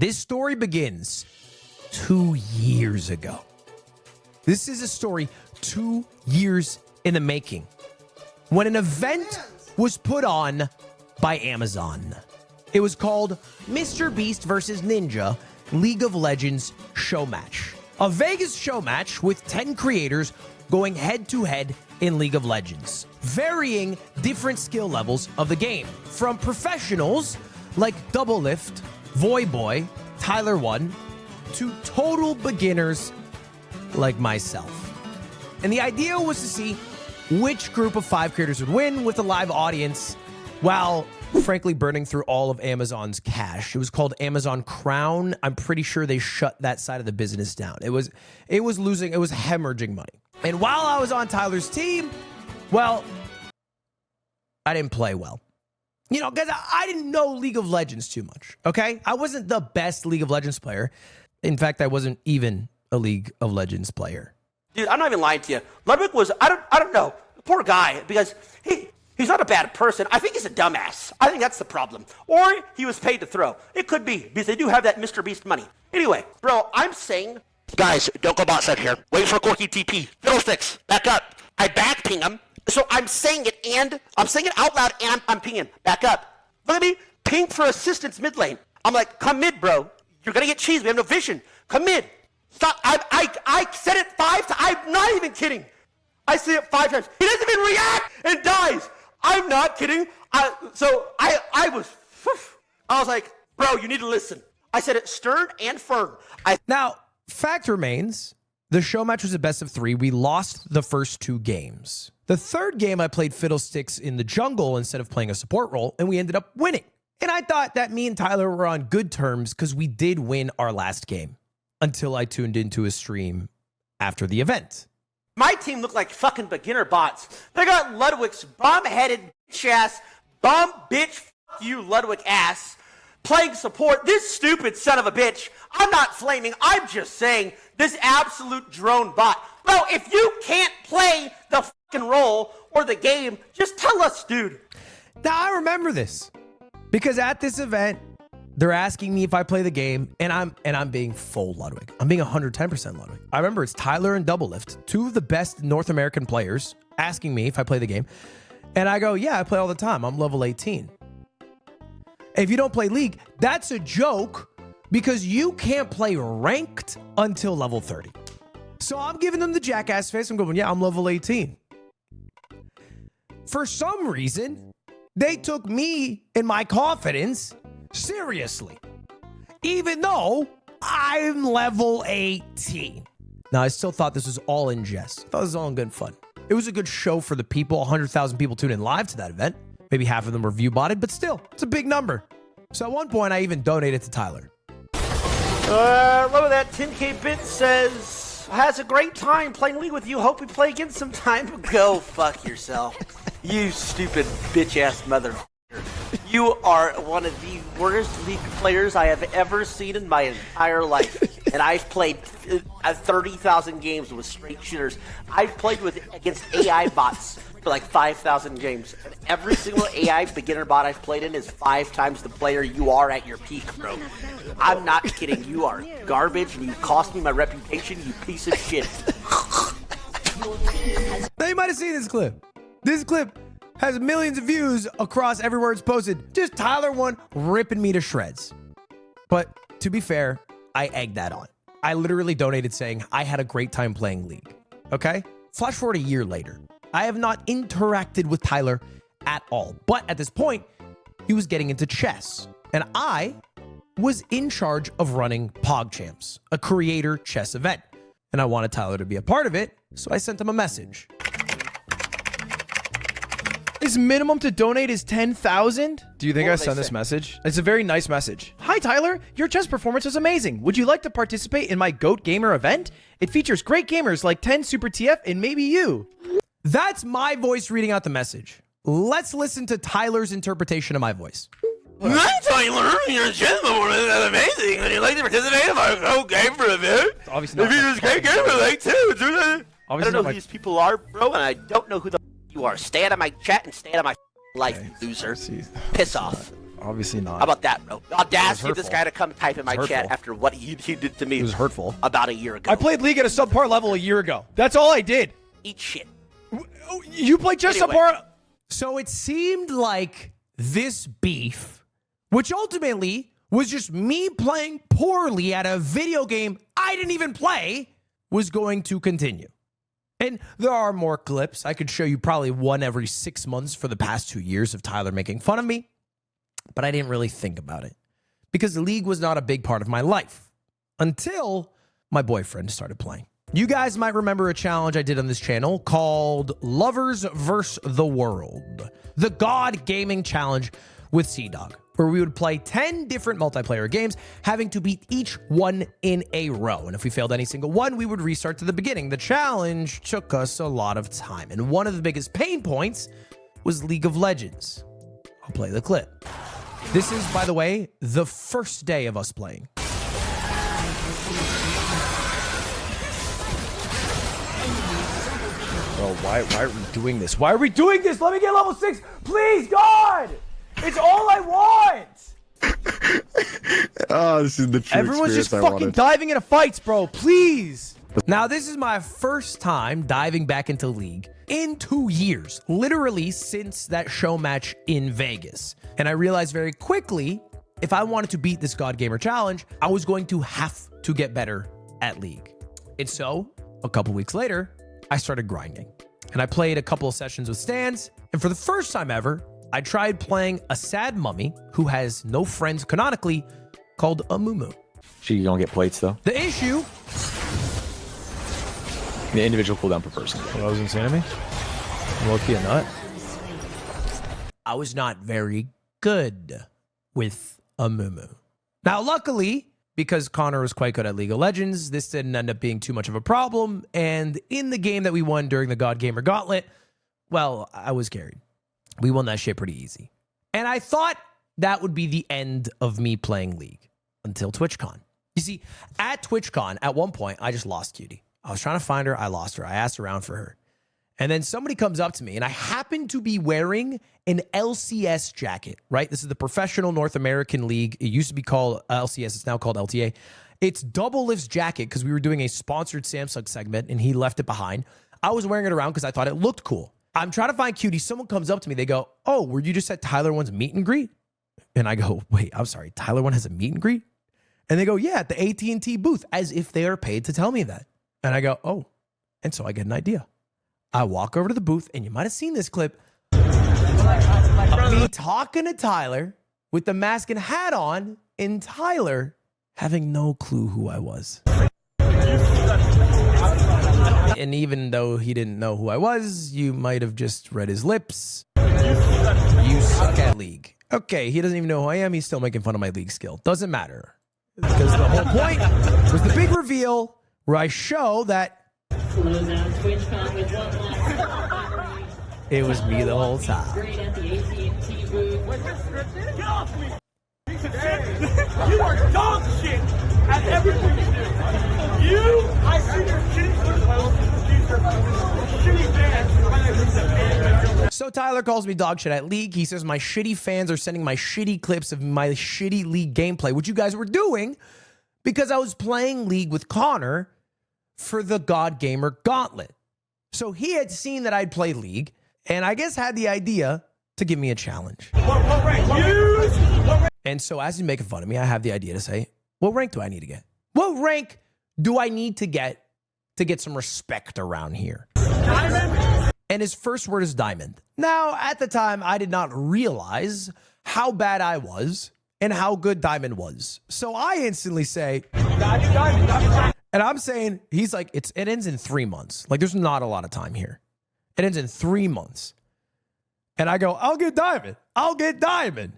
This story begins 2 years ago. This is a story 2 years in the making, when an event was put on by Amazon. It was called Mr. Beast vs. Ninja League of Legends Show Match. A Vegas show match with 10 creators going head-to-head in League of Legends, varying different skill levels of the game, from professionals like Double Lift, Voyboy, Tyler1, to total beginners like myself. And the idea was to see which group of 5 creators would win with a live audience, while frankly burning through all of Amazon's cash. It was called Amazon Crown. I'm pretty sure they shut that side of the business down. It was hemorrhaging money. And while I was on Tyler's team, well, I didn't play well. You know, because I didn't know League of Legends too much, okay? I wasn't the best League of Legends player. In fact, I wasn't even a League of Legends player. Dude, I'm not even lying to you. Ludwig was, I don't know, poor guy, because he's not a bad person. I think he's a dumbass. I think that's the problem. Or he was paid to throw. It could be, because they do have that Mr. Beast money. Anyway, bro, I'm saying, guys, don't go bot side here. Wait for Corky TP. Fiddlesticks, back up. I back ping him. So I'm saying it, and I'm saying it out loud, and I'm pinging. Back up. Look at me. Ping for assistance mid lane. I'm like, come mid, bro. You're going to get cheese. We have no vision. Come mid. Stop. I said it 5 times. I'm not even kidding. I said it 5 times. He doesn't even react and dies. I'm not kidding. I was like, bro, you need to listen. I said it stern and firm. Now, fact remains, the show match was a best of 3. We lost the first 2 games. The third game, I played Fiddlesticks in the jungle instead of playing a support role, and we ended up winning. And I thought that me and Tyler were on good terms because we did win our last game, until I tuned into a stream after the event. My team looked like fucking beginner bots. They got Ludwig's bum-headed bitch-ass, bum bitch, fuck you, Ludwig ass, playing support. This stupid son of a bitch. I'm not flaming. I'm just saying this absolute drone bot. Bro, if you can't play the fucking role or the game, just tell us, dude. Now, I remember this because at this event, they're asking me if I play the game, and I'm being full Ludwig. I'm being 110% Ludwig. I remember it's Tyler and Double Lift, 2 of the best North American players, asking me if I play the game. And I go, yeah, I play all the time. I'm level 18. If you don't play League, that's a joke because you can't play ranked until level 30. So I'm giving them the jackass face. I'm going, yeah, I'm level 18. For some reason, they took me and my confidence seriously, even though I'm level 18. Now, I still thought this was all in jest. I thought this was all in good fun. It was a good show for the people. 100,000 people tuned in live to that event. Maybe half of them were view botted, but still, it's a big number. So at one point, I even donated to Tyler. Love that 10K bit says, has a great time playing League with you. Hope we play again sometime. Go fuck yourself. You stupid bitch-ass motherfucker. You are one of the worst League players I have ever seen in my entire life. And I've played 30,000 games with straight shooters. I've played against AI bots for like 5,000 games. And every single AI beginner bot I've played in is 5 times the player you are at your peak, bro. I'm not kidding. You are garbage and you cost me my reputation, you piece of shit. Now, you might have seen this clip. This clip has millions of views across everywhere it's posted. Just Tyler1 ripping me to shreds. But to be fair, I egged that on. I literally donated saying I had a great time playing League. Okay? Flash forward a year later. I have not interacted with Tyler at all. But at this point, he was getting into chess. And I was in charge of running PogChamps, a creator chess event. And I wanted Tyler to be a part of it, so I sent him a message. His minimum to donate is 10,000? Do you think I sent this message? It's a very nice message. Hi, Tyler. Your chess performance is amazing. Would you like to participate in my GOAT Gamer event? It features great gamers like 10 Super TF and maybe you. That's my voice reading out the message. Let's listen to Tyler's interpretation of my voice. Hi, Tyler. Your chess performance is amazing. Would you like to participate in my GOAT Gamer event? Obviously not. If you just can't game for like too. I don't know who these people are, bro, and I don't know who the you are. Stay out of my chat and stay out of my life, you loser. Piss off. Obviously not. How about that, bro? The audacity of this hurtful. guy to come type in my chat hurtful. after what he did to me. It was hurtful. About a year ago. I played League at a subpar level a year ago. That's all I did. Eat shit. You played just Anyway. subpar? So it seemed like this beef, which ultimately was just me playing poorly at a video game I didn't even play, was going to continue. And there are more clips. I could show you probably one every 6 months for the past 2 years of Tyler making fun of me, but I didn't really think about it because the League was not a big part of my life until my boyfriend started playing. You guys might remember a challenge I did on this channel called Lovers vs. the World, the God Gaming Challenge with Sea-Dog, where we would play 10 different multiplayer games, having to beat each one in a row. And if we failed any single one, we would restart to the beginning. The challenge took us a lot of time, and one of the biggest pain points was League of Legends. I'll play the clip. This is, by the way, the first day of us playing. Bro, why are we doing this? Why are we doing this? Let me get level 6, please, God! It's all I want! Oh, this is the true Everyone's just experience I fucking wanted. diving into fights, bro. Please. Now, this is my first time diving back into League in 2 years, literally since that show match in Vegas. And I realized very quickly, if I wanted to beat this God Gamer Challenge, I was going to have to get better at League. And so, a couple weeks later, I started grinding. And I played a couple of sessions with Stans, and for the first time ever, I tried playing a sad mummy who has no friends canonically called Amumu. You gonna get plates though? The issue, The individual cooldown per person. What, I was insane to me? Low-key a nut? I was not very good with Amumu. Now, luckily, because Connor was quite good at League of Legends, this didn't end up being too much of a problem. And in the game that we won during the God Gamer Gauntlet, well, I was carried. We won that shit pretty easy. And I thought that would be the end of me playing League until TwitchCon. You see, at TwitchCon, at one point, I just lost Cutie. I was trying to find her. I lost her. I asked around for her. And then somebody comes up to me, and I happen to be wearing an LCS jacket, right? This is the Professional North American League. It used to be called LCS. It's now called LTA. It's Double Lift's jacket because we were doing a sponsored Samsung segment, and he left it behind. I was wearing it around because I thought it looked cool. I'm trying to find Cutie. Someone comes up to me. They go, "Oh, were you just at Tyler One's meet and greet?" And I go, "Wait, I'm sorry. Tyler One has a meet and greet?" And they go, "Yeah, at the AT&T booth," as if they are paid to tell me that. And I go, "Oh." And so I get an idea. I walk over to the booth, and you might have seen this clip of me talking to Tyler with the mask and hat on, and Tyler having no clue who I was. And even though he didn't know who I was, you might have just read his lips. You suck at League. Okay, he doesn't even know who I am. He's still making fun of my League skill. Doesn't matter. Because the whole point was the big reveal where I show that it was me the whole time. You are dog shit at everything you do. I see your shitty fans. So Tyler calls me dog shit at League. He says my shitty fans are sending my shitty clips of my shitty League gameplay, which you guys were doing because I was playing League with Connor for the God Gamer Gauntlet. So he had seen that I'd play League, and I guess had the idea to give me a challenge. What rank? And so as he's making fun of me, I have the idea to say, what rank do I need to get? What rank do I need to get some respect around here? Diamond? And his first word is diamond. Now, at the time, I did not realize how bad I was and how good diamond was. So I instantly say, Diamond. and I'm saying, he's like, it ends in 3 months. Like, there's not a lot of time here. It ends in 3 months. And I go, I'll get diamond. I'll get diamond.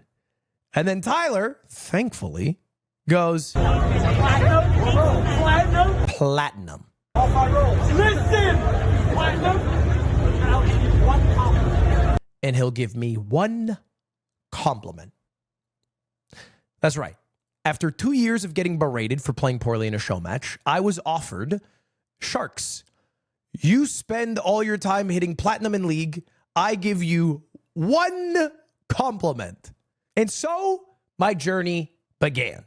And then Tyler, thankfully, goes, Platinum? platinum. Listen! Platinum? And I'll give you one compliment. And he'll give me one compliment. That's right. After 2 years of getting berated for playing poorly in a show match, I was offered sharks. You spend all your time hitting platinum in League. I give you one compliment. And so my journey began.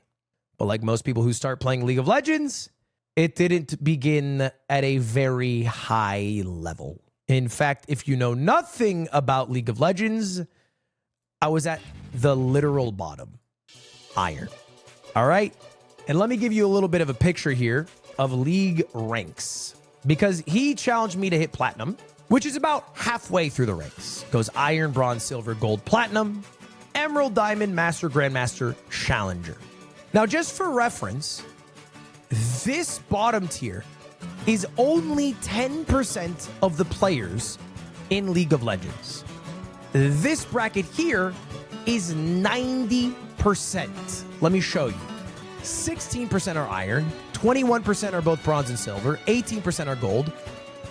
But like most people who start playing League of Legends, it didn't begin at a very high level. In fact, if you know nothing about League of Legends, I was at the literal bottom, iron. All right? And let me give you a little bit of a picture here of League ranks, because he challenged me to hit platinum, which is about halfway through the ranks. Goes iron, bronze, silver, gold, platinum, emerald, diamond, master, grandmaster, challenger. Now, just for reference, this bottom tier is only 10% of the players in League of Legends. This bracket here is 90%. Let me show you. 16% are iron, 21% are both bronze and silver, 18% are gold,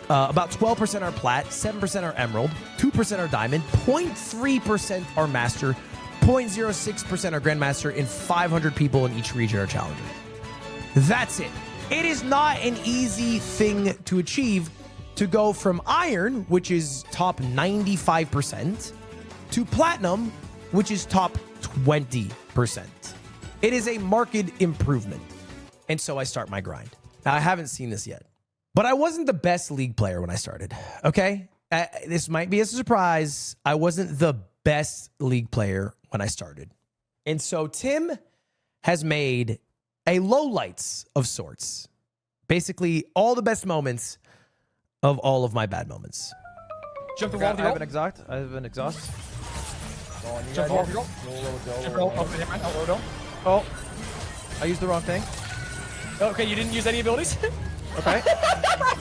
about 12% are plat, 7% are emerald, 2% are diamond, 0.3% are master, 0.06% are grandmaster, and 500 people in each region are challenger. That's it. It is not an easy thing to achieve to go from iron, which is top 95%, to platinum, which is top 20%. It is a marked improvement. And so I start my grind. Now, I haven't seen this yet, but I wasn't the best League player when I started, okay? This might be a surprise. I wasn't the best League player when I started. And so Tim has made a lowlights of sorts. Basically, all the best moments of all of my bad moments. Jump the wall with your ult. I have an exhaust. Jump the wall with your ult. Oh, I used the wrong thing. Okay, you didn't use any abilities? Okay.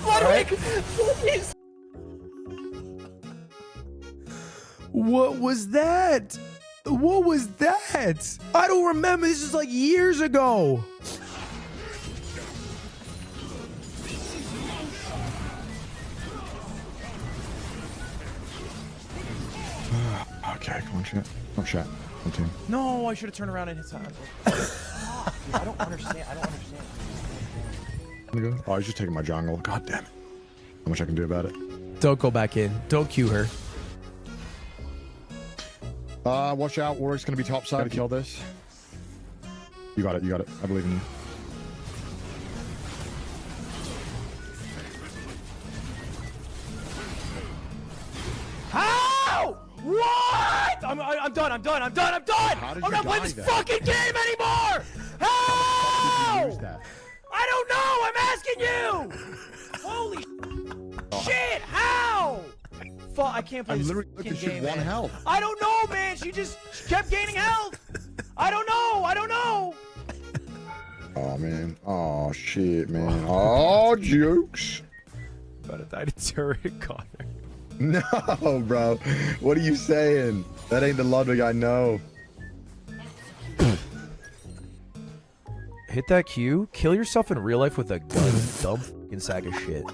Ludwig, Right. What was that? What was that? I don't remember. This is like years ago. Okay, come on, chat. Oh, chat. One team. No, I should have turned around and hit something. I don't understand. Let me go. Oh, I was just taking my jungle. God damn it. How much I can do about it? Don't go back in. Don't cue her. Watch out. Warwick's gonna be top side to kill this. You got it. You got it. I believe in you. How? What? I'm done. I'm done. How did I'm you not playing die this then? fucking game anymore. How? Use How? that. I don't know. I'm asking you. Holy shit. How? Fuck, I can't play I this literally looked fucking at shit game, one man. health. I don't know, man. She just kept gaining health. I don't know. Oh man. Oh shit, man. Oh jokes. About to die to turret, Connor. No, bro. What are you saying? That ain't the Ludwig I know. Hit that Q. Kill yourself in real life with a gun. Dumb fucking sack of shit.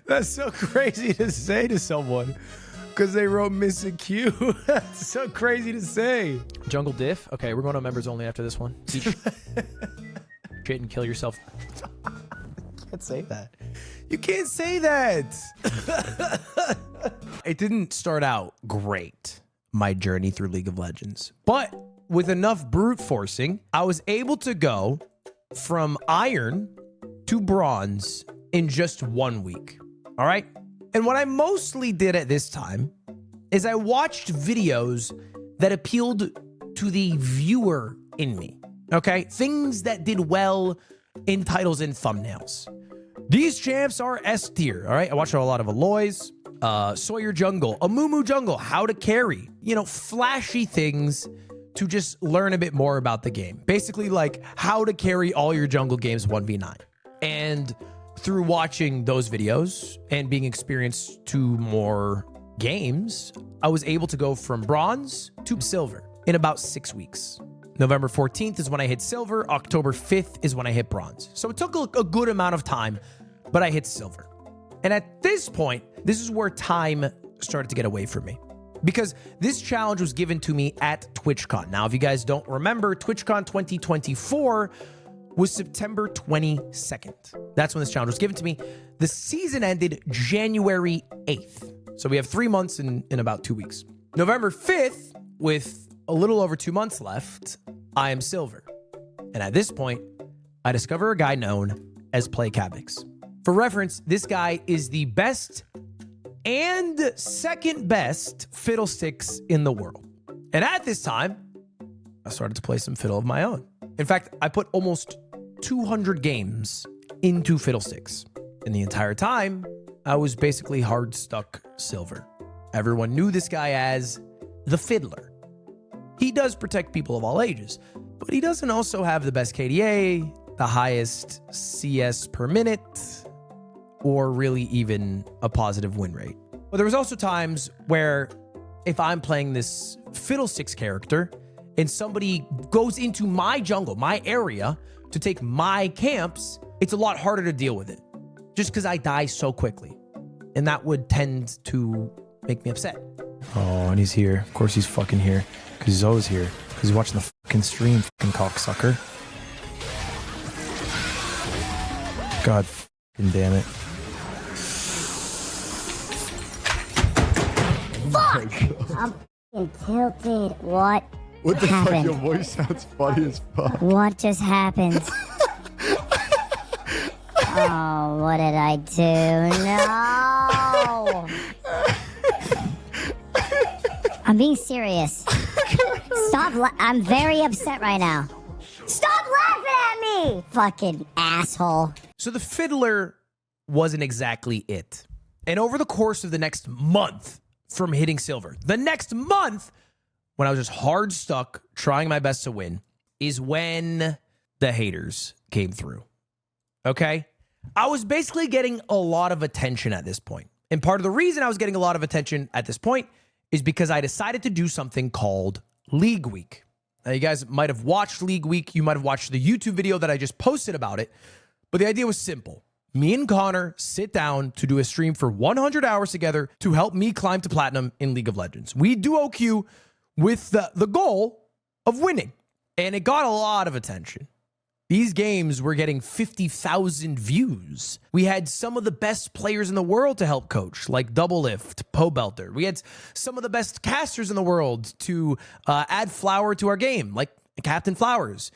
That's so crazy to say to someone because they wrote miss a Q. That's so crazy to say. Jungle diff. Okay, we're going on members only after this one. Eat shit and kill yourself. Can't say that. You can't say that. It didn't start out great, my journey through League of Legends. But with enough brute forcing, I was able to go from iron to bronze in just 1 week. All right? And what I mostly did at this time is I watched videos that appealed to the viewer in me. Okay? Things that did well in titles and thumbnails. These champs are S tier, all right? I watched a lot of Aloys, Sawyer Jungle, Amumu Jungle, how to carry, you know, flashy things to just learn a bit more about the game. Basically, like how to carry all your jungle games 1v9. And through watching those videos and being experienced to more games, I was able to go from bronze to silver in about 6 weeks. November 14th is when I hit silver. October 5th is when I hit bronze. So it took a good amount of time, but I hit silver. And at this point, this is where time started to get away from me, because this challenge was given to me at TwitchCon. Now, if you guys don't remember, TwitchCon 2024 was September 22nd. That's when this challenge was given to me. The season ended January 8th. So we have 3 months in about 2 weeks. November 5th, with a little over 2 months left, I am silver. And at this point, I discover a guy known as Play Cabix. For reference, this guy is the best and second best fiddlesticks in the world. And at this time, I started to play some fiddle of my own. In fact, I put almost 200 games into fiddlesticks. And the entire time, I was basically hard stuck silver. Everyone knew this guy as the Fiddler. He does protect people of all ages, but he doesn't also have the best KDA, the highest CS per minute, or really even a positive win rate. But there was also times where if I'm playing this Fiddlesticks character and somebody goes into my jungle, my area, to take my camps, it's a lot harder to deal with it just because I die so quickly. And that would tend to make me upset. Oh, and he's here. Of course he's fucking here because he's always here because he's watching the fucking stream, fucking cocksucker. God fucking damn it. I'm f***ing tilted. What What the fuck? happened? Your voice sounds funny as fuck. What just happened? Oh, what did I do? No! I'm being serious. Stop! I'm very upset right now. Stop laughing at me! Fucking asshole. So the Fiddler wasn't exactly it. And over the course of the next month from hitting silver, the next month when I was just hard stuck trying my best to win is when the haters came through. Okay? I was basically getting a lot of attention at this point. And part of the reason I was getting a lot of attention at this point is because I decided to do something called League Week. Now, you guys might have watched League Week. You might have watched the YouTube video that I just posted about it. But the idea was simple. Me and Connor sit down to do a stream for 100 hours together to help me climb to platinum in League of Legends. We duo queue with the goal of winning. And it got a lot of attention. These games were getting 50,000 views. We had some of the best players in the world to help coach, like Double Lift, Pobelter. We had some of the best casters in the world to add flower to our game, like Captain Flowers.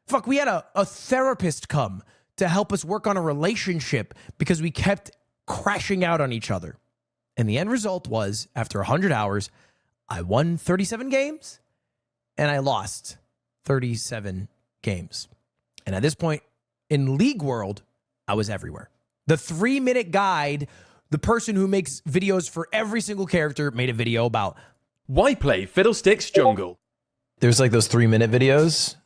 Fuck, we had a therapist come to help us work on a relationship because we kept crashing out on each other. And the end result was, after 100 hours, I won 37 games and I lost 37 games. And at this point in League World, I was everywhere. The 3-minute guide, the person who makes videos for every single character made a video about Why play Fiddlesticks Jungle? there's like those 3-minute videos.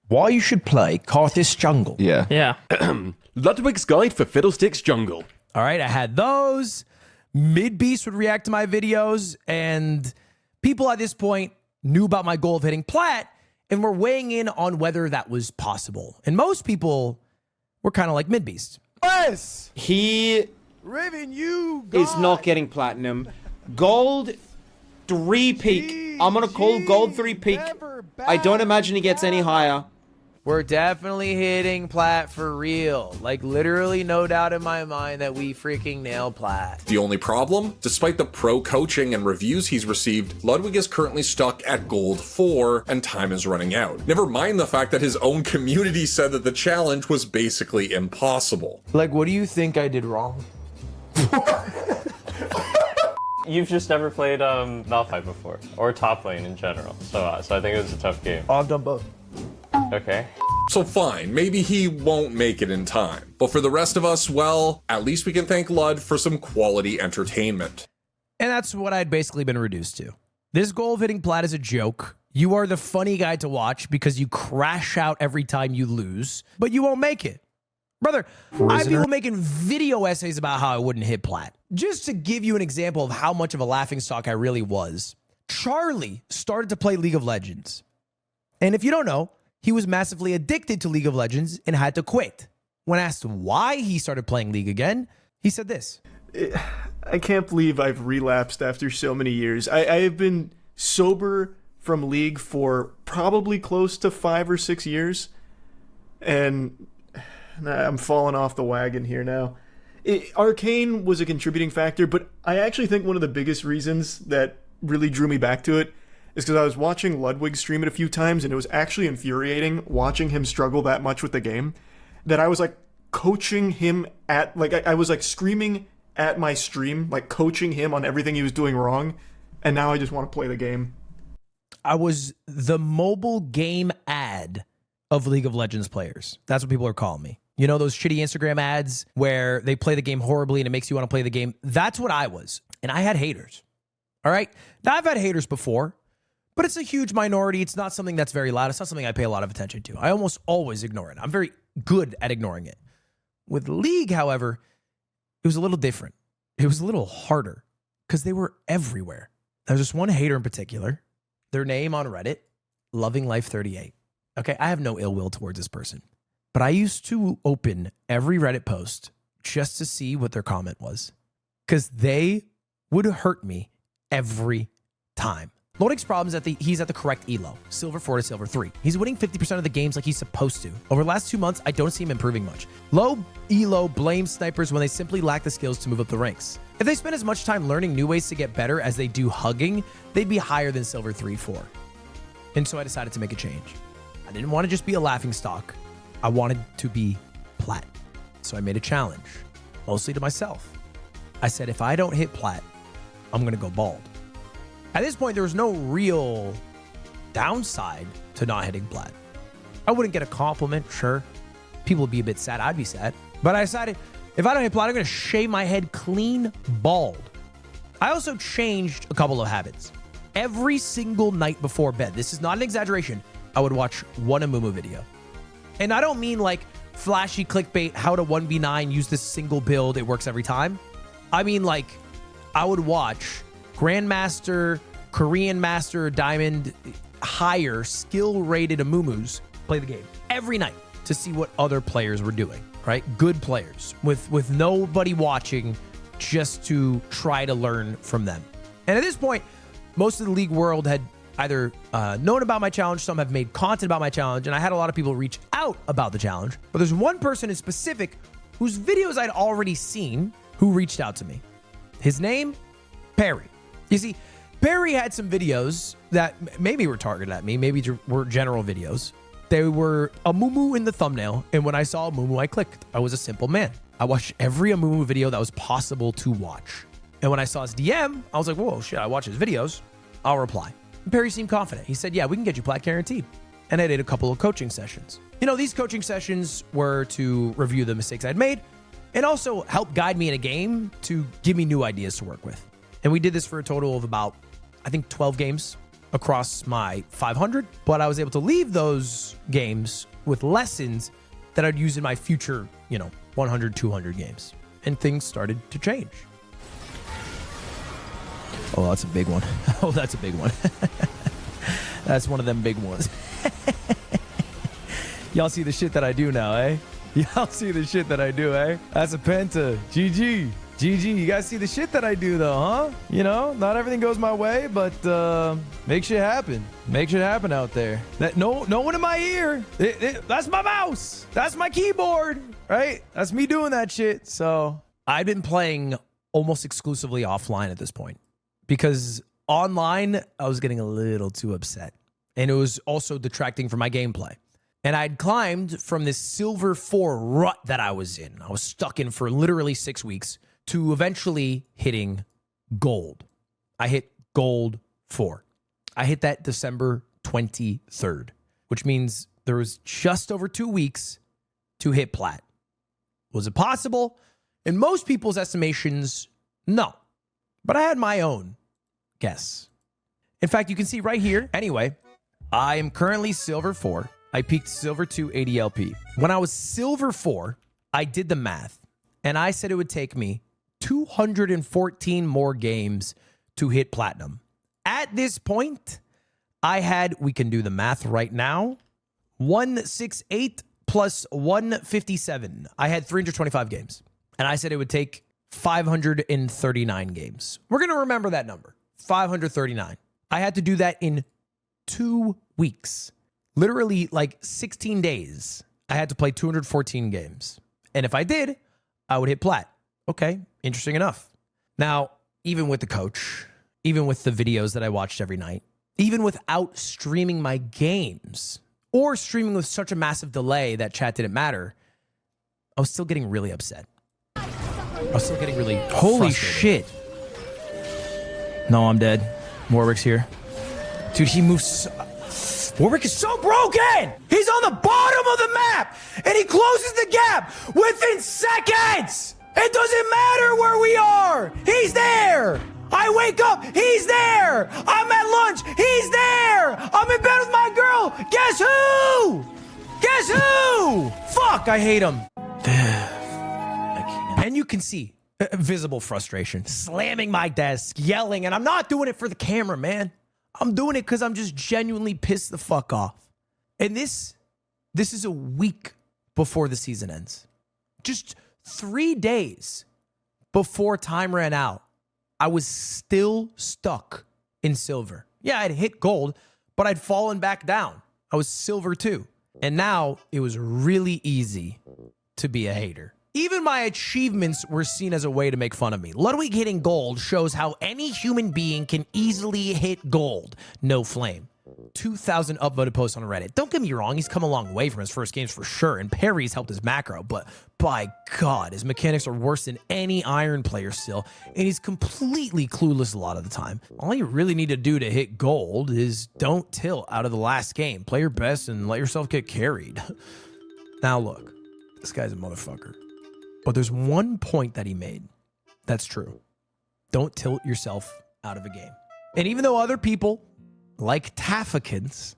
Why you should play Karthus Jungle. Yeah. Yeah. Ludwig's Guide for Fiddlesticks Jungle. All right, I had those. Mid-Beast would react to my videos, and people at this point knew about my goal of hitting plat and were weighing in on whether that was possible. And most people were kind of like Mid-Beast. Yes! He Raven, you is not getting platinum. Gold 3 peak. I'm gonna call gold 3 peak. I don't imagine he gets any higher. We're definitely hitting plat for real. Like, literally no doubt in my mind that we freaking nail plat. The only problem? Despite the pro coaching and reviews he's received, Ludwig is currently stuck at gold 4 and time is running out. Never mind the fact that his own community said that the challenge was basically impossible. Like, what do you think I did wrong? You've just never played Malphite before, or top lane in general, so I think it was a tough game. Oh, I've done both. Okay. So fine, maybe he won't make it in time. But for the rest of us, well, at least we can thank Lud for some quality entertainment. And that's what I'd basically been reduced to. This goal of hitting plat is a joke. You are the funny guy to watch because you crash out every time you lose, but you won't make it. Brother, I have people making video essays about how I wouldn't hit plat. Just to give you an example of how much of a laughingstock I really was, Charlie started to play League of Legends. And if you don't know, he was massively addicted to League of Legends and had to quit. When asked why he started playing League again, he said this. I can't believe I've relapsed after so many years. I have been sober from League for probably close to 5 or 6 years. And I'm falling off the wagon here now. Arcane was a contributing factor, but I actually think one of the biggest reasons that really drew me back to it is because I was watching Ludwig stream it a few times, and it was actually infuriating watching him struggle that much with the game that I was like coaching him at, like, I was like screaming at my stream, like coaching him on everything he was doing wrong, and now I just want to play the game. I was the mobile game ad of League of Legends players. That's what people are calling me. You know, those shitty Instagram ads where they play the game horribly and it makes you want to play the game? That's what I was. And I had haters. All right? Now, I've had haters before, but it's a huge minority. It's not something that's very loud. It's not something I pay a lot of attention to. I almost always ignore it. I'm very good at ignoring it. With League, however, it was a little different. It was a little harder because they were everywhere. There was just one hater in particular. Their name on Reddit, Loving Life 38. Okay, I have no ill will towards this person. But I used to open every Reddit post just to see what their comment was, because they would hurt me every time. Ludwig's problem is that he's at the correct elo, silver 4 to silver 3. He's winning 50% of the games like he's supposed to. Over the last 2 months, I don't see him improving much. Low elo blames snipers when they simply lack the skills to move up the ranks. If they spend as much time learning new ways to get better as they do hugging, they'd be higher than silver 3, 4. And so I decided to make a change. I didn't want to just be a laughingstock. I wanted to be plat. So I made a challenge, mostly to myself. I said, if I don't hit plat, I'm going to go bald. At this point, there was no real downside to not hitting plat. I wouldn't get a compliment, sure. People would be a bit sad. I'd be sad. But I decided, if I don't hit plat, I'm going to shave my head clean bald. I also changed a couple of habits. Every single night before bed, this is not an exaggeration, I would watch one Amumu video. And I don't mean like flashy clickbait, how to 1v9, use this single build, it works every time. I mean, like, I would watch Grandmaster, Korean Master, Diamond, higher skill-rated Amumus play the game every night to see what other players were doing, right? Good players with nobody watching, just to try to learn from them. And at this point, most of the League world had either known about my challenge, some have made content about my challenge, and I had a lot of people reach out about the challenge. But there's one person in specific whose videos I'd already seen who reached out to me. His name, Perry. You see, Perry had some videos that maybe were targeted at me, maybe were general videos. They were Amumu in the thumbnail, and when I saw Amumu, I clicked. I was a simple man. I watched every Amumu video that was possible to watch. And when I saw his DM, I was like, whoa, shit, I watch his videos. I'll reply. And Perry seemed confident. He said, yeah, we can get you plat guaranteed. And I did a couple of coaching sessions. You know, these coaching sessions were to review the mistakes I'd made and also help guide me in a game to give me new ideas to work with. And we did this for a total of about, I think, 12 games across my 500. But I was able to leave those games with lessons that I'd use in my future, 100, 200 games. And things started to change. Oh, that's a big one. Oh, that's a big one. That's one of them big ones. Y'all see the shit that I do now, eh? Y'all see the shit that I do, eh? That's a penta. GG. GG. You guys see the shit that I do, though, huh? Not everything goes my way, but make shit happen. Make shit happen out there. No one in my ear. That's my mouse. That's my keyboard, right? That's me doing that shit. So I've been playing almost exclusively offline at this point, because online, I was getting a little too upset. And it was also detracting from my gameplay. And I'd climbed from this silver 4 rut that I was in. I was stuck in for literally 6 weeks to eventually hitting gold. I hit gold 4. I hit that December 23rd, which means there was just over 2 weeks to hit plat. Was it possible? In most people's estimations, no. But I had my own guess. In fact, you can see right here. Anyway, I am currently silver 4. I peaked silver 2 ADLP. When I was silver 4, I did the math, and I said it would take me 214 more games to hit platinum. At this point, I had, we can do the math right now, 168 plus 157. I had 325 games, and I said it would take 539 games. We're going to remember that number, 539. I had to do that in 2 weeks. Literally like 16 days. I had to play 214 games. And if I did, I would hit plat. Okay, interesting enough. Now, even with the coach, even with the videos that I watched every night, even without streaming my games or streaming with such a massive delay that chat didn't matter, I was still getting really upset. I was still getting really Holy frustrated. shit. No, I'm dead. Warwick's here. Dude, he moves... Warwick is so broken! He's on the bottom of the map, and he closes the gap within seconds! It doesn't matter where we are! He's there! I wake up, he's there! I'm at lunch, he's there! I'm in bed with my girl! Guess who? Guess who? Fuck, I hate him. And you can see visible frustration, slamming my desk, yelling, and I'm not doing it for the camera, man. I'm doing it because I'm just genuinely pissed the fuck off. And this is a week before the season ends. Just 3 days before time ran out, I was still stuck in silver. Yeah, I'd hit gold, but I'd fallen back down. I was silver too. And now it was really easy to be a hater. Even my achievements were seen as a way to make fun of me. Ludwig hitting gold shows how any human being can easily hit gold. No flame. 2,000 upvoted posts on Reddit. Don't get me wrong, he's come a long way from his first games for sure, and parries helped his macro, but by God, his mechanics are worse than any Iron player still, and he's completely clueless a lot of the time. All you really need to do to hit gold is don't tilt out of the last game. Play your best and let yourself get carried. Now look, this guy's a motherfucker. But there's one point that he made that's true. Don't tilt yourself out of a game. And even though other people, like Tafikans,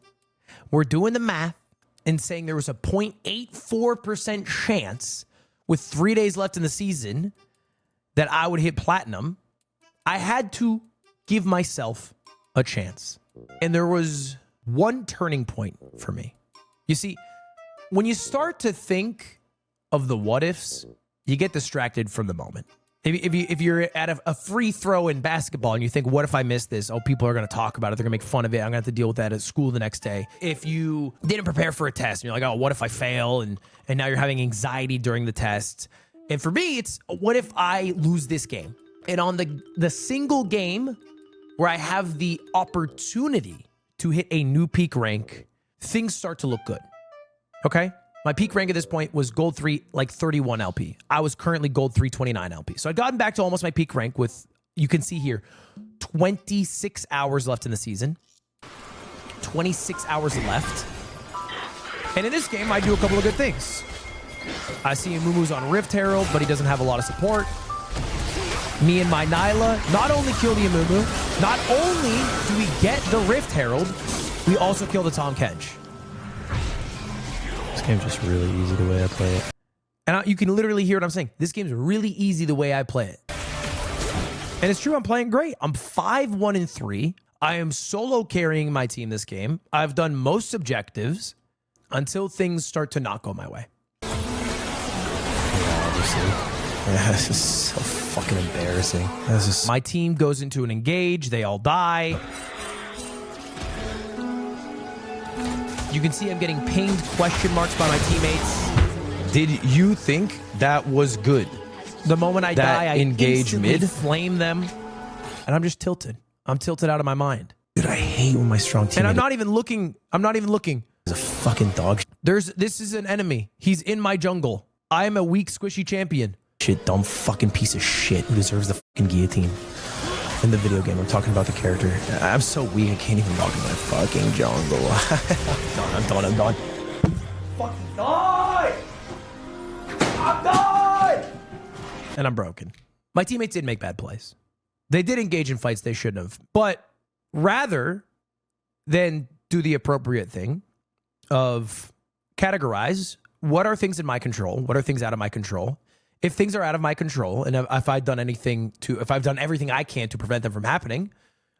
were doing the math and saying there was a 0.84% chance with 3 days left in the season that I would hit platinum, I had to give myself a chance. And there was one turning point for me. You see, when you start to think of the what ifs, you get distracted from the moment. If you're at a free throw in basketball and you think, what if I miss this? Oh, people are going to talk about it. They're going to make fun of it. I'm going to have to deal with that at school the next day. If you didn't prepare for a test and you're like, oh, what if I fail? And now you're having anxiety during the test. And for me, it's what if I lose this game? And on the single game where I have the opportunity to hit a new peak rank, things start to look good. Okay? My peak rank at this point was gold 3, like 31 LP. I was currently gold 329 LP. So I'd gotten back to almost my peak rank with, you can see here, 26 hours left in the season. 26 hours left. And in this game, I do a couple of good things. I see Mumu's on Rift Herald, but he doesn't have a lot of support. Me and my Nyla not only kill the Amumu, not only do we get the Rift Herald, we also kill the Tahm Kench. This game's just really easy the way I play it. And you can literally hear what I'm saying. This game's really easy the way I play it. And it's true, I'm playing great. I'm 5-1-3. I am solo carrying my team this game. I've done most objectives until things start to not go my way. Yeah, obviously. Yeah, this is so fucking embarrassing. My team goes into an engage. They all die. You can see I'm getting pinged question marks by my teammates. Did you think that was good? The moment I die, I engage instantly mid? flame them. And I'm just tilted. I'm tilted out of my mind. Dude, I hate when my strong team. And I'm not even looking. It's a fucking dog. This is an enemy. He's in my jungle. I am a weak, squishy champion. Shit, dumb fucking piece of shit who deserves the fucking guillotine. In the video game, I'm talking about the character. I'm so weak, I can't even walk in my fucking jungle. I'm done. Fucking die! I'm done! And I'm broken. My teammates did make bad plays. They did engage in fights they shouldn't have. But rather than do the appropriate thing of categorize what are things in my control, what are things out of my control. If things are out of my control, and if I've done everything I can to prevent them from happening,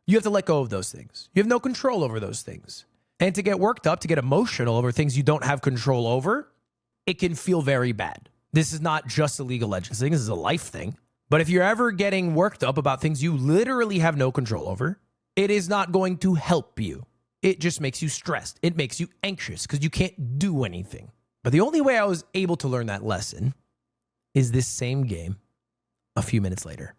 you have to let go of those things. You have no control over those things. And to get worked up, to get emotional over things you don't have control over, it can feel very bad. This is not just a League of Legends thing. This is a life thing. But if you're ever getting worked up about things you literally have no control over, it is not going to help you. It just makes you stressed. It makes you anxious because you can't do anything. But the only way I was able to learn that lesson is this same game a few minutes later.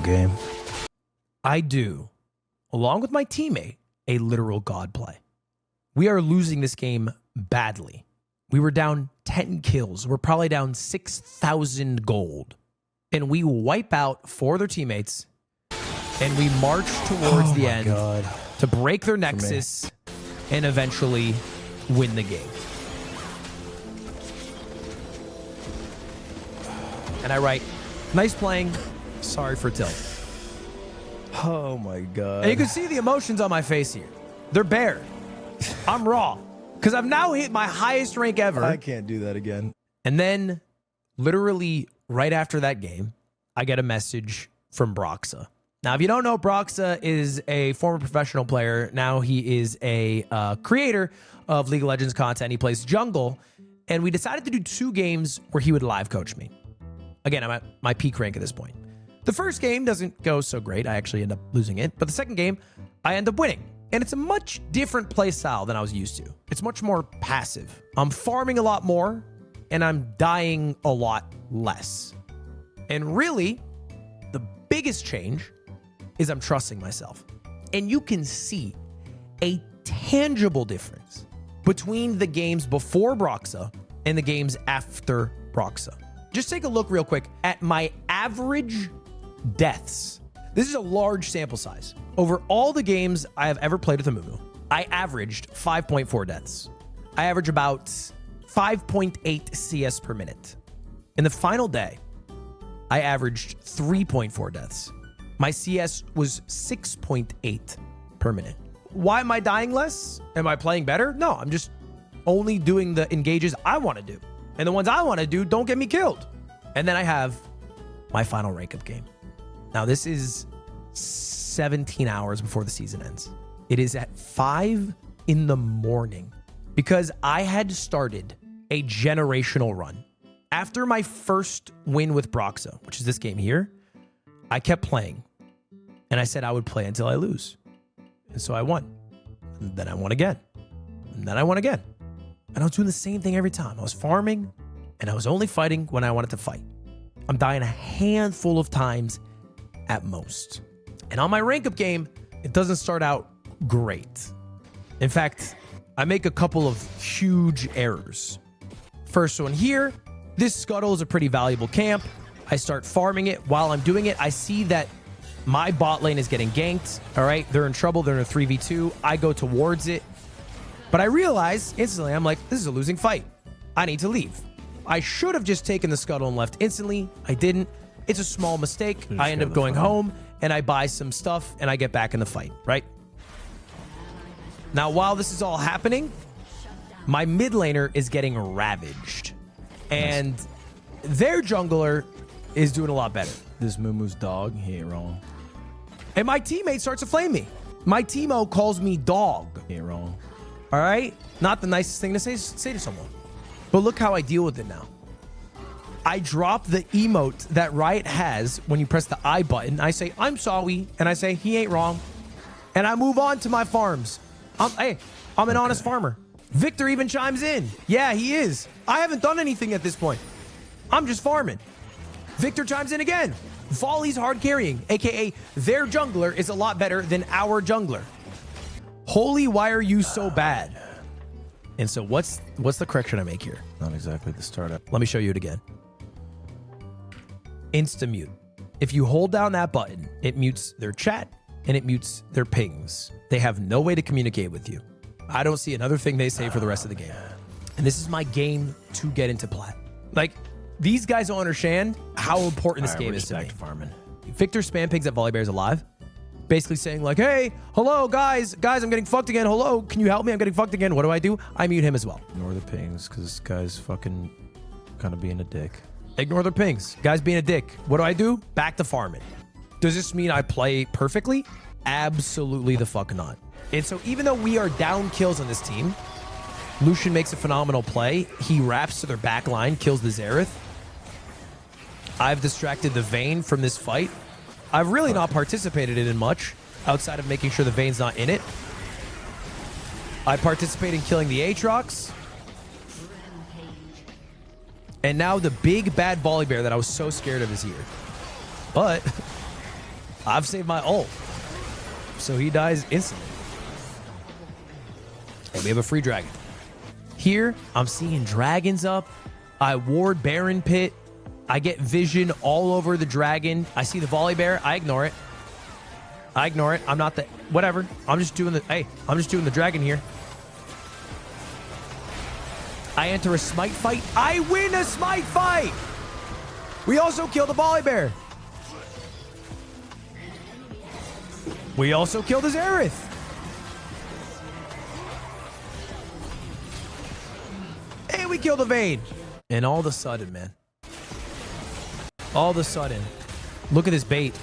game. I do, along with my teammate, a literal god play. We are losing this game badly. We were down 10 kills. We're probably down 6,000 gold. And we wipe out 4 of their teammates, and we march towards the end to break their nexus and eventually win the game. And I write, nice playing, sorry for tilt. Oh my god. And you can see the emotions on my face here. They're bare. I'm raw. Because I've now hit my highest rank ever. I can't do that again. And then, literally right after that game, I get a message from Broxa. Now, if you don't know, Broxa is a former professional player. Now he is a creator of League of Legends content. He plays jungle. And we decided to do 2 games where he would live coach me. Again, I'm at my peak rank at this point. The first game doesn't go so great. I actually end up losing it. But the second game, I end up winning. And it's a much different play style than I was used to. It's much more passive. I'm farming a lot more, and I'm dying a lot less. And really, the biggest change is I'm trusting myself. And you can see a tangible difference between the games before Broxa and the games after Broxa. Just take a look real quick at my average deaths. This is a large sample size. Over all the games I have ever played with Amumu, I averaged 5.4 deaths. I average about 5.8 CS per minute. In the final day, I averaged 3.4 deaths. My CS was 6.8 per minute. Why am I dying less? Am I playing better? No, I'm just only doing the engages I want to do. And the ones I want to do don't get me killed. And then I have my final rank up game. Now, this is 17 hours before the season ends. It is at 5 in the morning because I had started a generational run. After my first win with Broxa, which is this game here, I kept playing. And I said I would play until I lose. And so I won. And then I won again. And then I won again. And I was doing the same thing every time. I was farming, and I was only fighting when I wanted to fight. I'm dying a handful of times at most. And on my rank up game, it doesn't start out great. In fact, I make a couple of huge errors. First one here, this scuttle is a pretty valuable camp. I start farming it. While I'm doing it, I see that my bot lane is getting ganked. All right, they're in trouble. They're in a 3v2. I go towards it. But I realize instantly, I'm like, this is a losing fight. I need to leave. I should have just taken the scuttle and left instantly. I didn't. It's a small mistake. I end up going home and I buy some stuff and I get back in the fight, right? Now, while this is all happening, my mid laner is getting ravaged. And their jungler is doing a lot better. This Mumu's dog, he ain't wrong. And my teammate starts to flame me. My teamo calls me dog. He ain't wrong. All right? Not the nicest thing to say to someone. But look how I deal with it now. I drop the emote that Riot has when you press the I button. I say, I'm sorry. And I say, he ain't wrong. And I move on to my farms. I'm an honest farmer. Victor even chimes in. Yeah, he is. I haven't done anything at this point. I'm just farming. Victor chimes in again. Volley's hard carrying, aka their jungler is a lot better than our jungler. Holy, why are you so bad? And so what's the correction I make here? Not exactly the startup. Let me show you it again. Insta-mute. If you hold down that button, it mutes their chat and it mutes their pings. They have no way to communicate with you. I don't see another thing they say for the rest of the game. And this is my game to get into plat. Like, these guys don't understand how important this game is to me. Farming. Victor spam pigs at Volley Bears alive. Basically saying like, hey, hello, guys, I'm getting fucked again. Hello, can you help me? I'm getting fucked again. What do? I mute him as well. Ignore the pings, because this guy's fucking kind of being a dick. Ignore their pings. Guys being a dick. What do? Back to farming. Does this mean I play perfectly? Absolutely the fuck not. And so even though we are down kills on this team, Lucian makes a phenomenal play. He wraps to their back line, kills the Xerath. I've distracted the Vayne from this fight. I've really not participated in it much, outside of making sure the Vayne's not in it. I participate in killing the Aatrox. And now the big bad Volley Bear that I was so scared of is here. But I've saved my ult. So he dies instantly. And we have a free dragon. Here, I'm seeing dragons up. I ward Baron Pit. I get vision all over the dragon. I see the volley bear. I ignore it. I ignore it. I'm not the... Whatever. I'm just doing the... Hey, I'm just doing the dragon here. I enter a smite fight. I win a smite fight! We also kill the volley bear. We also killed the Zareth. And we killed the Vayne. And all of a sudden, man. All of a sudden. Look at this bait.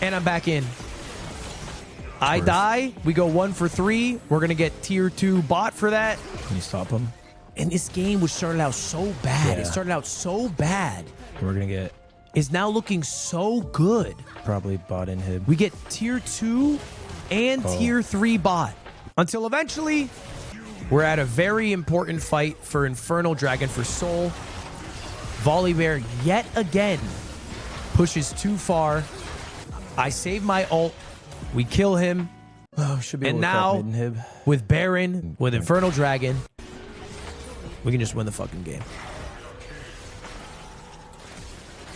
And I'm back in. I die. We go 1 for 3. We're going to get tier 2 bot for that. Can you stop him? And this game was started out so bad. Yeah. It started out so bad. We're going to get Is now looking so good. probably bot inhib. We get tier 2 and tier 3 bot. Until eventually, we're at a very important fight for Infernal Dragon for Soul. Volley Bear yet again pushes too far. I save my ult. We kill him. Oh, should be able And to crack now, mid inhib. with Baron, with Infernal Dragon, we can just win the fucking game.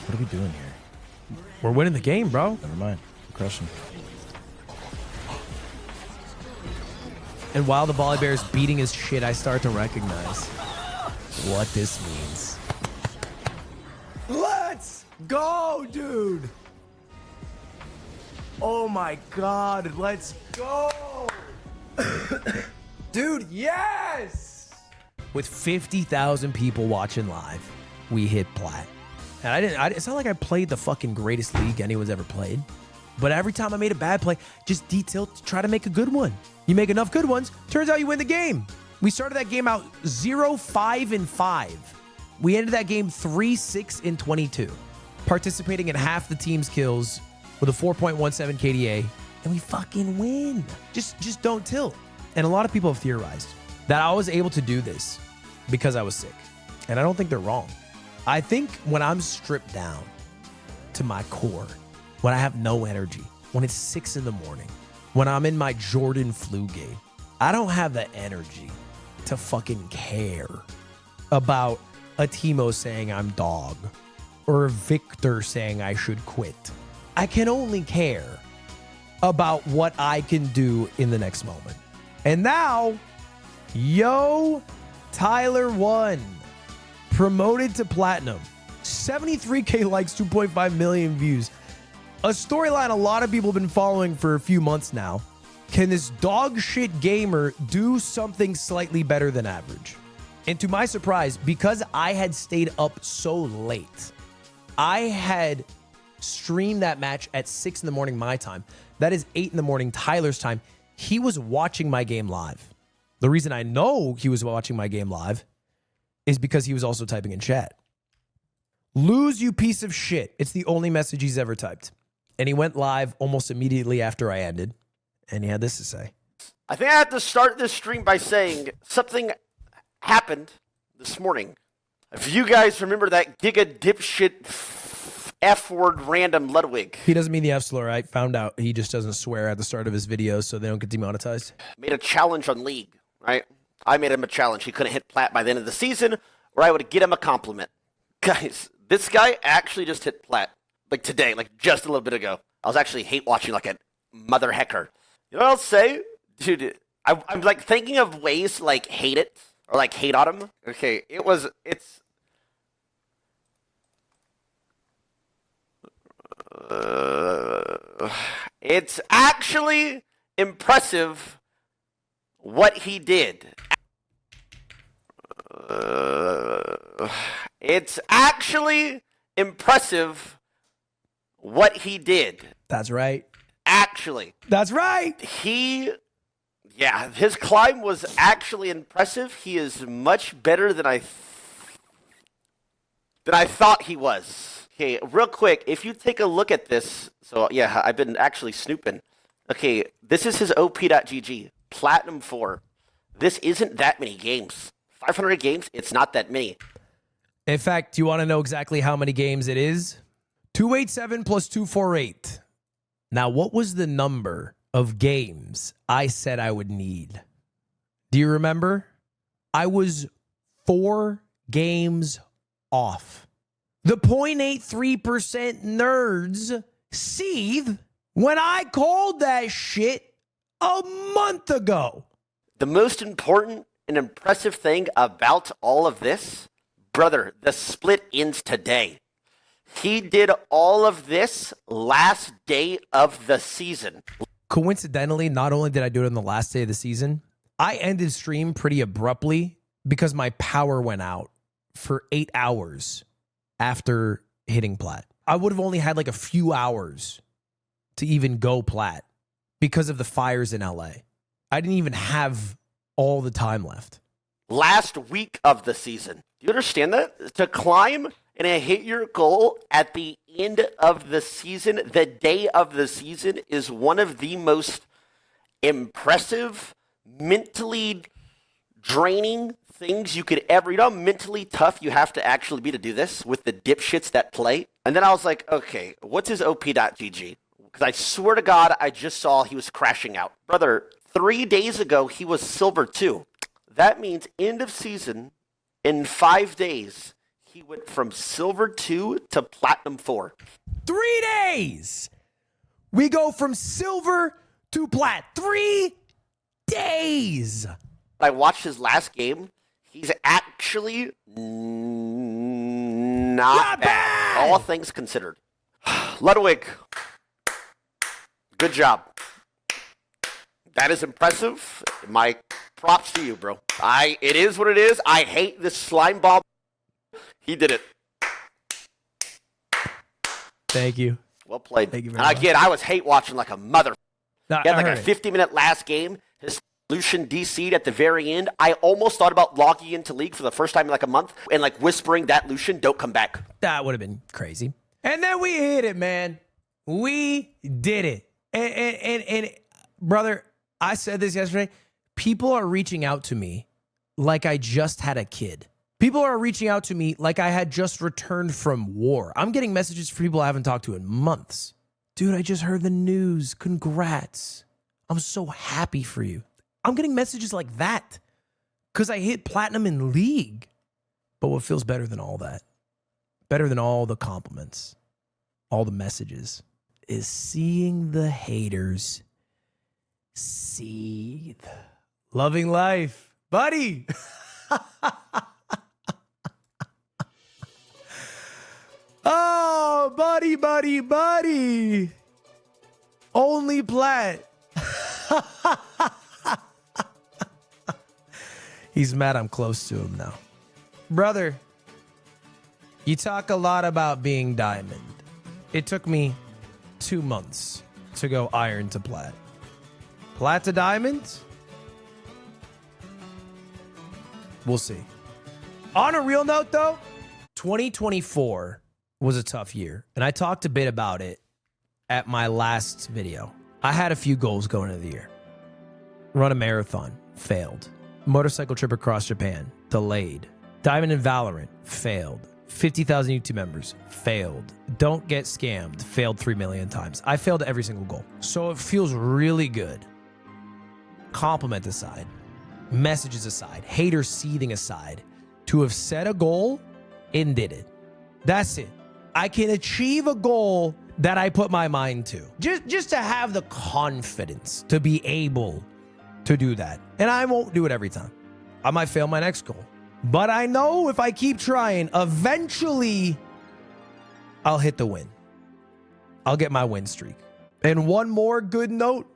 What are we doing here? We're winning the game, bro. Never mind. We're crushing. And while the Volley Bear is beating his shit, I start to recognize what this means. Let's go, dude. Oh my God, let's go. Dude, yes. With 50,000 people watching live, we hit plat. And it's not like I played the fucking greatest league anyone's ever played. But every time I made a bad play, just detail to try to make a good one. You make enough good ones, turns out you win the game. We started that game out 0-5-5. We ended that game 3-6-22, participating in half the team's kills with a 4.17 KDA, and we fucking win. Just don't tilt. And a lot of people have theorized that I was able to do this because I was sick. And I don't think they're wrong. I think when I'm stripped down to my core, when I have no energy, when it's 6 in the morning, when I'm in my Jordan flu game, I don't have the energy to fucking care about a Timo saying I'm dog or Victor saying I should quit. I can only care about what I can do in the next moment. And now, yo, Tyler won. Promoted to platinum. 73K likes, 2.5 million views. A storyline a lot of people have been following for a few months now. Can this dog shit gamer do something slightly better than average? And to my surprise, because I had stayed up so late, I had streamed that match at 6 in the morning my time. That is 8 in the morning Tyler's time. He was watching my game live. The reason I know he was watching my game live is because he was also typing in chat. Lose, you piece of shit. It's the only message he's ever typed. And he went live almost immediately after I ended. And he had this to say. I think I have to start this stream by saying something happened this morning. If you guys remember that giga dipshit F-word random Ludwig. He doesn't mean the F slur. I found out he just doesn't swear at the start of his videos so they don't get demonetized. Made a challenge on League, right? I made him a challenge. He couldn't hit plat by the end of the season, or I would get him a compliment. Guys, this guy actually just hit plat. Like today, like just a little bit ago. I was actually hate watching like a mother hecker. You know what I'll say? Dude, I'm like thinking of ways to like hate it, or like hate on him. Okay, it's actually impressive what he did. It's actually impressive what he did. That's right. Actually. That's right. His climb was actually impressive. He is much better than I thought he was. Okay, real quick, if you take a look at this, so yeah, I've been actually snooping. Okay, this is his OP.GG, Platinum 4. This isn't that many games. 500 games, it's not that many. In fact, do you want to know exactly how many games it is? 287 plus 248. Now, what was the number of games I said I would need? Do you remember? I was 4 games off. The 0.83% nerds seethe when I called that shit a month ago. The most important and impressive thing about all of this, brother, the split ends today. He did all of this last day of the season. Coincidentally, not only did I do it on the last day of the season, I ended stream pretty abruptly because my power went out for 8 hours after hitting plat. I would have only had like a few hours to even go plat because of the fires in LA. I didn't even have all the time left. Last week of the season. Do you understand that? To climb and hit your goal at the end of the season, the day of the season, is one of the most impressive, mentally draining things you could ever, you know how mentally tough you have to actually be to do this with the dipshits that play? And then I was like, okay, what's his op.gg? Because I swear to God, I just saw he was crashing out. Brother, 3 days ago, he was silver 2. That means end of season, in 5 days, he went from silver 2 to platinum 4. 3 days! We go from silver to plat. 3 days! I watched his last game. He's actually not bad, all things considered. Ludwig, good job. That is impressive. My props to you, bro. It is what it is. I hate this slime ball. He did it. Thank you. Well played. Thank you very and much. again, I was hate watching like a mother. No, He had I like a heard it. 50-minute last game. His Lucian DC'd at the very end. I almost thought about logging into League for the first time in like a month and like whispering that Lucian, don't come back. That would have been crazy. And then we hit it, man. We did it. And brother, I said this yesterday. People are reaching out to me like I just had a kid. People are reaching out to me like I had just returned from war. I'm getting messages from people I haven't talked to in months. Dude, I just heard the news. Congrats. I'm so happy for you. I'm getting messages like that because I hit platinum in League. But what feels better than all that, better than all the compliments, all the messages, is seeing the haters seethe. Loving life, buddy. Oh, buddy. Only plat. He's mad I'm close to him now. Brother, you talk a lot about being diamond. It took me 2 months to go iron to plat. Plat to diamond? We'll see. On a real note, though, 2024 was a tough year, and I talked a bit about it at my last video. I had a few goals going into the year. Run a marathon, failed. Motorcycle trip across Japan, delayed. Diamond in Valorant, failed. 50,000 YouTube members, failed. Don't get scammed, failed 3 million times. I failed every single goal. So it feels really good. Compliment aside, messages aside, haters seething aside, to have set a goal and did it. That's it. I can achieve a goal that I put my mind to. Just to have the confidence to be able to do that. And I won't do it every time. I might fail my next goal. But I know if I keep trying, eventually I'll hit the win. I'll get my win streak. And one more good note,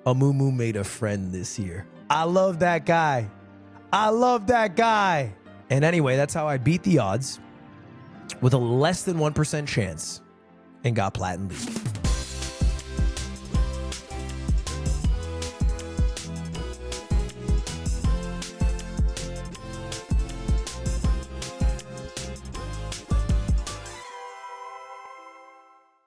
Amumu made a friend this year. I love that guy. And anyway, that's how I beat the odds with a less than 1% chance and got Platinum League.